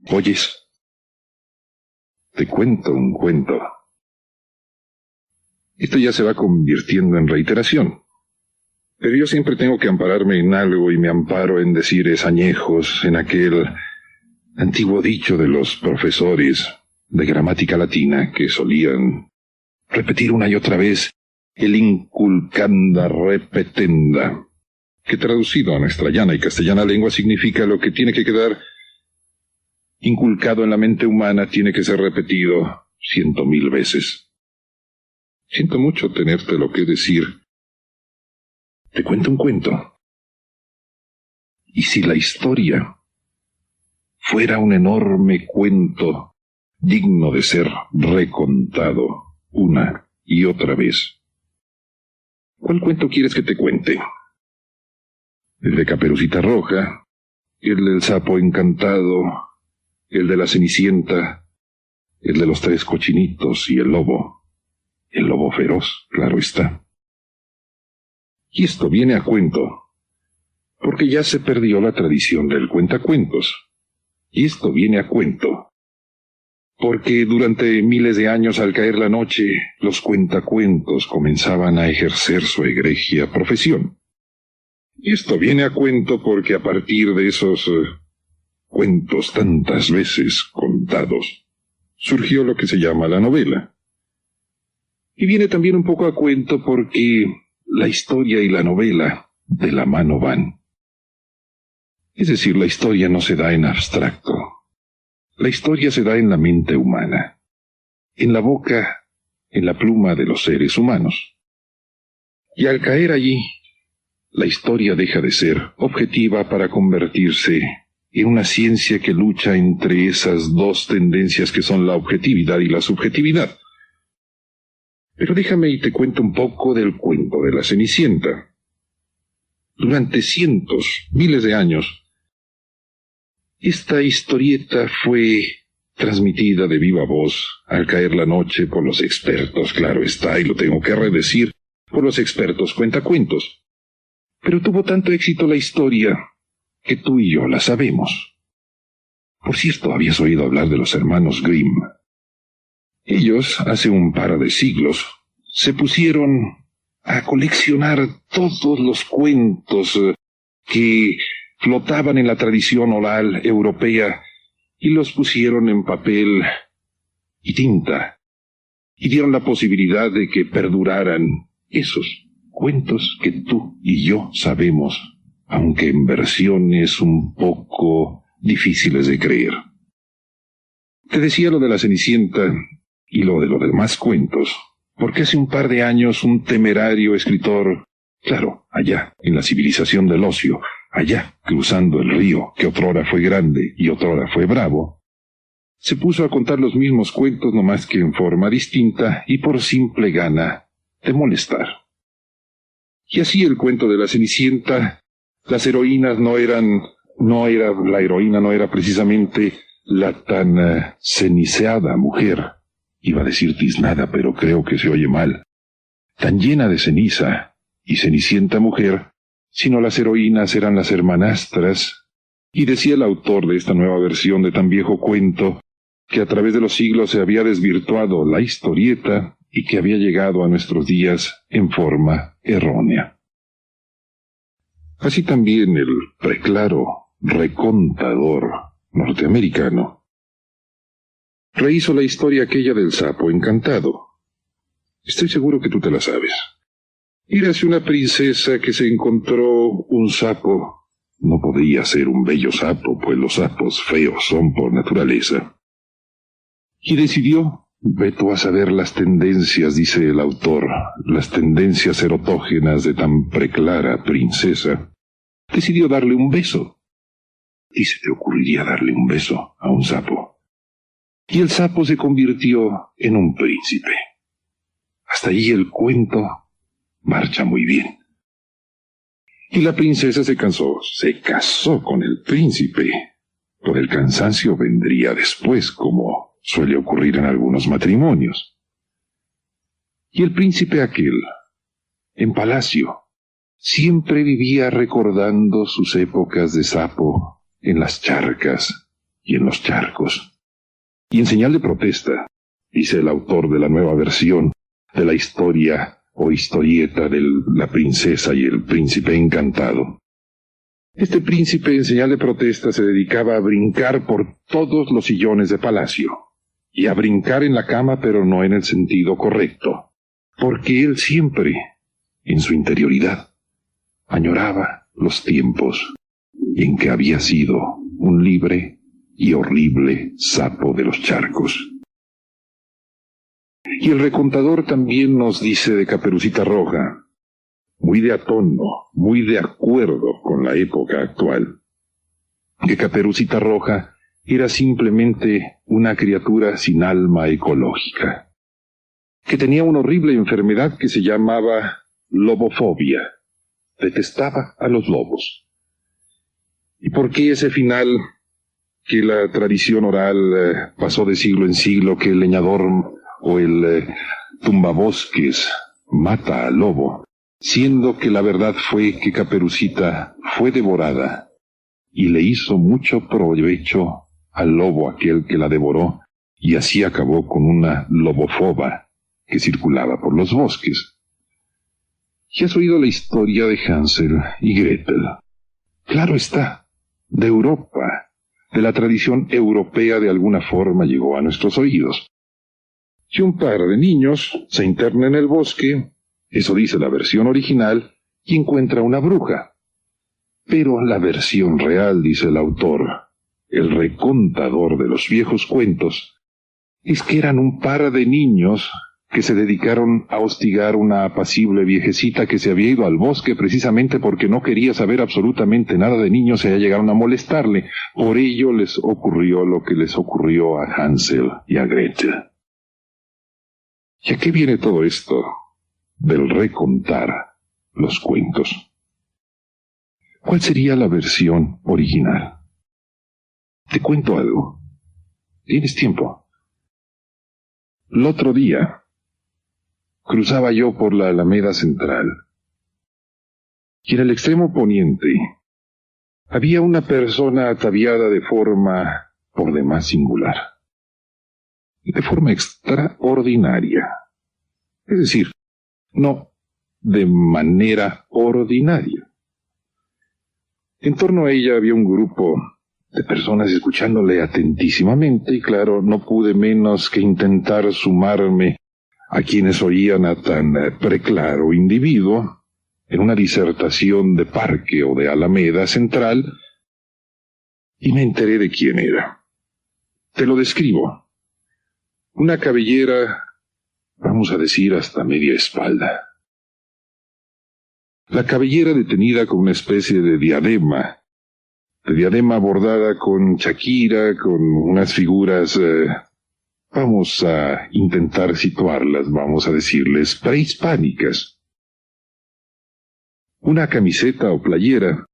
¿Oyes? Te cuento un cuento. Esto ya se va convirtiendo en reiteración. Pero yo siempre tengo que ampararme en algo y me amparo en decires añejos, en aquel antiguo dicho de los profesores de gramática latina que solían repetir una y otra vez el inculcanda repetenda, que traducido a nuestra llana y castellana lengua significa lo que tiene que quedar inculcado en la mente humana tiene que ser repetido 100.000 veces. Siento mucho tenerte lo que decir. Te cuento un cuento. ¿Y si la historia fuera un enorme cuento digno de ser recontado una y otra vez? ¿Cuál cuento quieres que te cuente? ¿El de Caperucita Roja? ¿El del sapo encantado? ¿El de la Cenicienta? ¿El de los 3 cochinitos y el lobo? El lobo feroz, claro está. Y esto viene a cuento, porque ya se perdió la tradición del cuentacuentos. Y esto viene a cuento, porque durante miles de años al caer la noche, los cuentacuentos comenzaban a ejercer su egregia profesión. Y esto viene a cuento porque a partir de esos cuentos tantas veces contados, surgió lo que se llama la novela. Y viene también un poco a cuento porque la historia y la novela de la mano van. Es decir, la historia no se da en abstracto. La historia se da en la mente humana, en la boca, en la pluma de los seres humanos. Y al caer allí, la historia deja de ser objetiva para convertirse en una ciencia que lucha entre esas dos tendencias que son la objetividad y la subjetividad. Pero déjame y te cuento un poco del cuento de la Cenicienta. Durante cientos, miles de años, esta historieta fue transmitida de viva voz al caer la noche por los expertos, claro está, y lo tengo que redecir, por los expertos cuentacuentos. Pero tuvo tanto éxito la historia que tú y yo la sabemos. Por cierto, habías oído hablar de los hermanos Grimm. Ellos, hace un par de siglos, se pusieron a coleccionar todos los cuentos que flotaban en la tradición oral europea y los pusieron en papel y tinta y dieron la posibilidad de que perduraran esos cuentos que tú y yo sabemos, aunque en versiones un poco difíciles de creer. Te decía lo de la Cenicienta y lo de los demás cuentos, porque hace un par de años un temerario escritor, claro, allá, en la civilización del ocio, allá, cruzando el río, que otrora fue grande y otrora fue bravo, se puso a contar los mismos cuentos, no más que en forma distinta y por simple gana de molestar. Y así el cuento de la Cenicienta, las heroínas la heroína no era precisamente la tan ceniceada mujer, iba a decir tiznada, pero creo que se oye mal, tan llena de ceniza y cenicienta mujer, sino las heroínas eran las hermanastras, y decía el autor de esta nueva versión de tan viejo cuento, que a través de los siglos se había desvirtuado la historieta y que había llegado a nuestros días en forma errónea. Así también el preclaro recontador norteamericano rehizo la historia aquella del sapo encantado. Estoy seguro que tú te la sabes. Érase una princesa que se encontró un sapo. No podía ser un bello sapo, pues los sapos feos son por naturaleza. Y decidió, ve tú a saber las tendencias, dice el autor, las tendencias erotógenas de tan preclara princesa, decidió darle un beso. ¿Y se te ocurriría darle un beso a un sapo? Y el sapo se convirtió en un príncipe. Hasta ahí el cuento marcha muy bien. Y la princesa se casó con el príncipe. Por el cansancio vendría después, como suele ocurrir en algunos matrimonios. Y el príncipe aquel, en palacio, siempre vivía recordando sus épocas de sapo en las charcas y en los charcos. Y en señal de protesta, dice el autor de la nueva versión de la historia o historieta de la princesa y el príncipe encantado. Este príncipe en señal de protesta se dedicaba a brincar por todos los sillones de palacio, y a brincar en la cama, pero no en el sentido correcto, porque él siempre, en su interioridad, añoraba los tiempos en que había sido un libre y horrible sapo de los charcos. Y el recontador también nos dice de Caperucita Roja, muy de a tono, muy de acuerdo con la época actual, que Caperucita Roja era simplemente una criatura sin alma ecológica, que tenía una horrible enfermedad que se llamaba lobofobia, detestaba a los lobos. ¿Y por qué ese final que la tradición oral pasó de siglo en siglo, que el leñador o el tumbabosques mata al lobo, siendo que la verdad fue que Caperucita fue devorada y le hizo mucho provecho al lobo aquel que la devoró, y así acabó con una lobofoba que circulaba por los bosques? ¿Y has oído la historia de Hansel y Gretel? Claro está, de Europa, de la tradición europea, de alguna forma llegó a nuestros oídos. Si un par de niños se interna en el bosque, eso dice la versión original, y encuentra una bruja. Pero la versión real, dice el autor, el recontador de los viejos cuentos, es que eran un par de niños que se dedicaron a hostigar una apacible viejecita que se había ido al bosque precisamente porque no quería saber absolutamente nada de niños, y ya llegaron a molestarle. Por ello les ocurrió lo que les ocurrió a Hansel y a Gretel. ¿Y a qué viene todo esto del recontar los cuentos? ¿Cuál sería la versión original? Te cuento algo. ¿Tienes tiempo? El otro día cruzaba yo por la Alameda Central, y en el extremo poniente había una persona ataviada de forma por demás singular, de forma extraordinaria, es decir, no de manera ordinaria. En torno a ella había un grupo de personas escuchándole atentísimamente, y claro, no pude menos que intentar sumarme a quienes oían a tan preclaro individuo en una disertación de parque o de Alameda Central, y me enteré de quién era. Te lo describo. Una cabellera, vamos a decir, hasta media espalda. La cabellera detenida con una especie de diadema bordada con Shakira, con unas figuras, vamos a intentar situarlas, vamos a decirles prehispánicas. Una camiseta o playera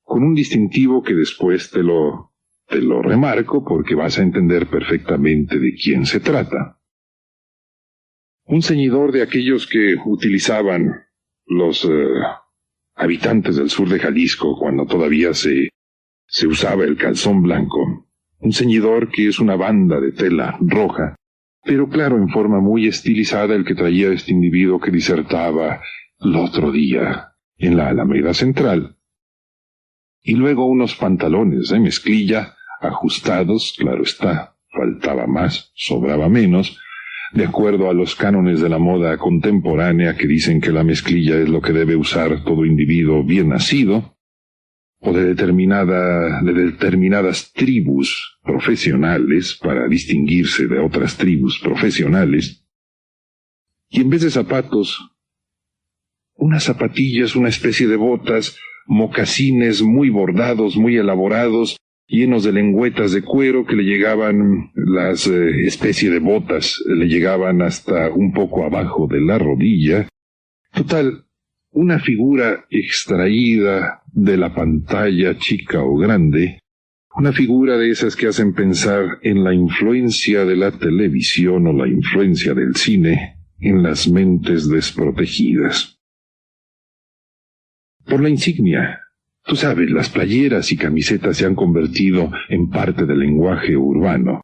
con un distintivo que después te lo remarco porque vas a entender perfectamente de quién se trata. Un ceñidor de aquellos que utilizaban los habitantes del sur de Jalisco cuando todavía se usaba el calzón blanco. Un ceñidor que es una banda de tela roja, pero claro, en forma muy estilizada, el que traía este individuo que disertaba el otro día en la Alameda Central. Y luego unos pantalones de mezclilla ajustados, claro está, faltaba más, sobraba menos, de acuerdo a los cánones de la moda contemporánea que dicen que la mezclilla es lo que debe usar todo individuo bien nacido, o de determinadas tribus profesionales para distinguirse de otras tribus profesionales, y en vez de zapatos, unas zapatillas, una especie de botas, mocasines muy bordados, muy elaborados, llenos de lengüetas de cuero que le llegaban, las especie de botas le llegaban hasta un poco abajo de la rodilla. Total, una figura extraída de la pantalla chica o grande, una figura de esas que hacen pensar en la influencia de la televisión o la influencia del cine en las mentes desprotegidas. Por la insignia Tú sabes, las playeras y camisetas se han convertido en parte del lenguaje urbano.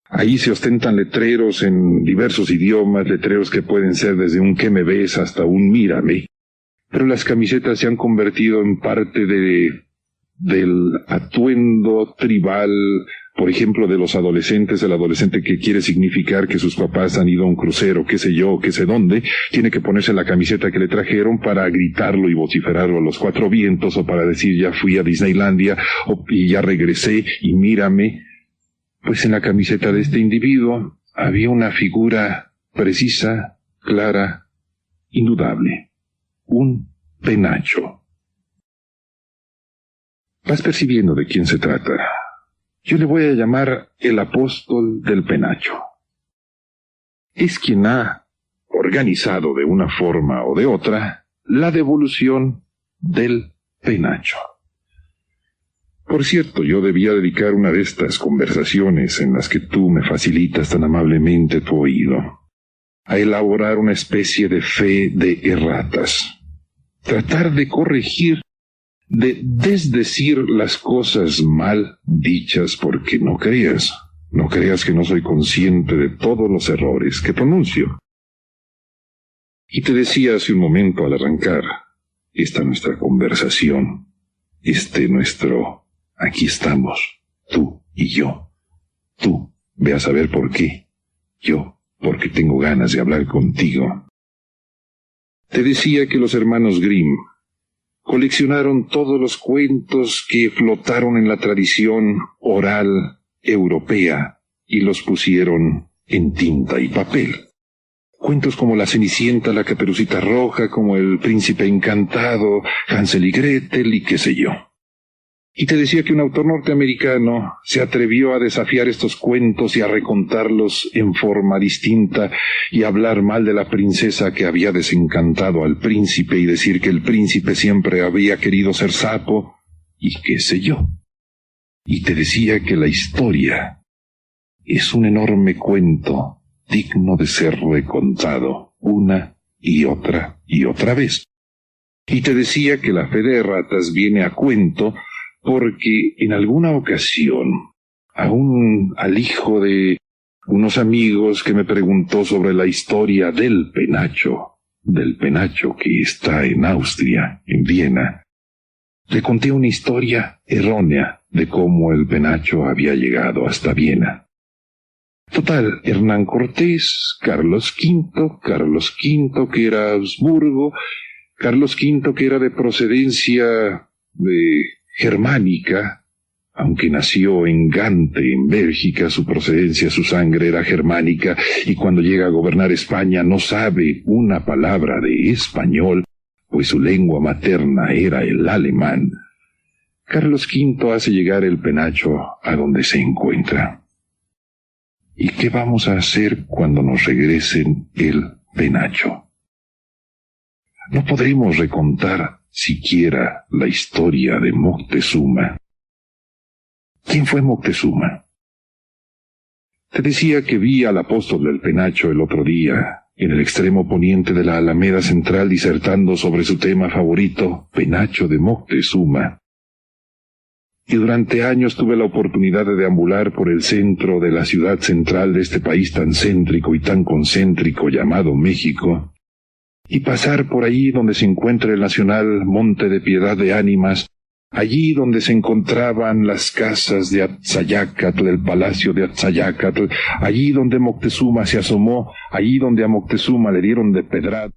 Ahí se ostentan letreros en diversos idiomas, letreros que pueden ser desde un ¿qué me ves? Hasta un mírame. Pero las camisetas se han convertido en parte del atuendo tribal, por ejemplo, de los adolescentes. El adolescente que quiere significar que sus papás han ido a un crucero, qué sé yo, qué sé dónde, tiene que ponerse la camiseta que le trajeron para gritarlo y vociferarlo a los cuatro vientos, o para decir ya fui a Disneylandia, y ya regresé, y mírame. Pues en la camiseta de este individuo había una figura precisa, clara, indudable. Un penacho. Vas percibiendo de quién se trata. Yo le voy a llamar el apóstol del penacho. Es quien ha organizado de una forma o de otra la devolución del penacho. Por cierto, yo debía dedicar una de estas conversaciones en las que tú me facilitas tan amablemente tu oído a elaborar una especie de fe de erratas. Tratar de corregir, de desdecir las cosas mal dichas, porque no creas que no soy consciente de todos los errores que pronuncio. Y te decía hace un momento al arrancar esta nuestra conversación, aquí estamos, tú y yo. Tú, ve a saber por qué. Yo, porque tengo ganas de hablar contigo. Te decía que los hermanos Grimm coleccionaron todos los cuentos que flotaron en la tradición oral europea y los pusieron en tinta y papel. Cuentos como La Cenicienta, La Caperucita Roja, como El Príncipe Encantado, Hansel y Gretel y qué sé yo. Y te decía que un autor norteamericano se atrevió a desafiar estos cuentos y a recontarlos en forma distinta y a hablar mal de la princesa que había desencantado al príncipe y decir que el príncipe siempre había querido ser sapo y qué sé yo. Y te decía que la historia es un enorme cuento digno de ser recontado una y otra vez. Y te decía que la fe de erratas viene a cuento porque en alguna ocasión, al hijo de unos amigos que me preguntó sobre la historia del penacho que está en Austria, en Viena, le conté una historia errónea de cómo el penacho había llegado hasta Viena. Total, Hernán Cortés, Carlos V que era Habsburgo, Carlos V que era de procedencia germánica, aunque nació en Gante, en Bélgica, su procedencia, su sangre era germánica, y cuando llega a gobernar España no sabe una palabra de español, pues su lengua materna era el alemán. Carlos V hace llegar el penacho a donde se encuentra. ¿Y qué vamos a hacer cuando nos regresen el penacho? No podremos recontar siquiera la historia de Moctezuma. ¿Quién fue Moctezuma? Te decía que vi al apóstol del penacho el otro día, en el extremo poniente de la Alameda Central, disertando sobre su tema favorito, Penacho de Moctezuma. Y durante años tuve la oportunidad de deambular por el centro de la ciudad central de este país tan céntrico y tan concéntrico llamado México, y pasar por allí donde se encuentra el nacional Monte de Piedad de Ánimas, allí donde se encontraban las casas de Atzayácatl, el palacio de Atzayácatl, allí donde Moctezuma se asomó, allí donde a Moctezuma le dieron de pedrada